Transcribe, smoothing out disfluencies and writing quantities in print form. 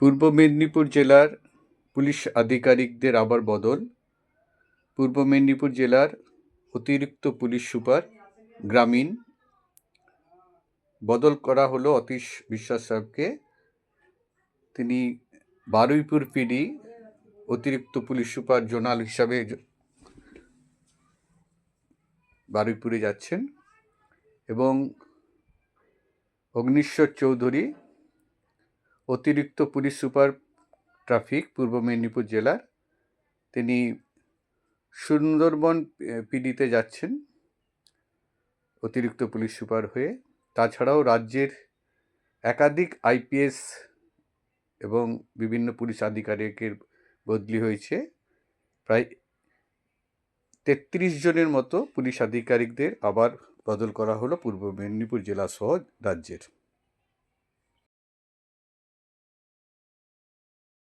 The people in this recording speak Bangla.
পূর্ব মেদিনীপুর জেলার পুলিশ আধিকারিকদের আবার বদল। পূর্ব মেদিনীপুর জেলার অতিরিক্ত পুলিশ সুপার গ্রামীণ বদল করা হলো অতীশ বিশ্বাস সাহেবকে। তিনি বারুইপুর পিডি অতিরিক্ত পুলিশ সুপার জোনাল হিসাবে বারুইপুরে যাচ্ছেন, এবং অগ্নিশ্বর চৌধুরী অতিরিক্ত পুলিশ সুপার ট্রাফিক পূর্ব মেদিনীপুর জেলার, তিনি সুন্দরবন পিডিতে যাচ্ছেন অতিরিক্ত পুলিশ সুপার হয়ে। তাছাড়াও রাজ্যের একাধিক আইপিএস এবং বিভিন্ন পুলিশ আধিকারিকের বদলি হয়েছে। প্রায় 33 জনের মতো পুলিশ আধিকারিকদের আবার বদল করা হলো পূর্ব মেদিনীপুর জেলা সহ রাজ্যের।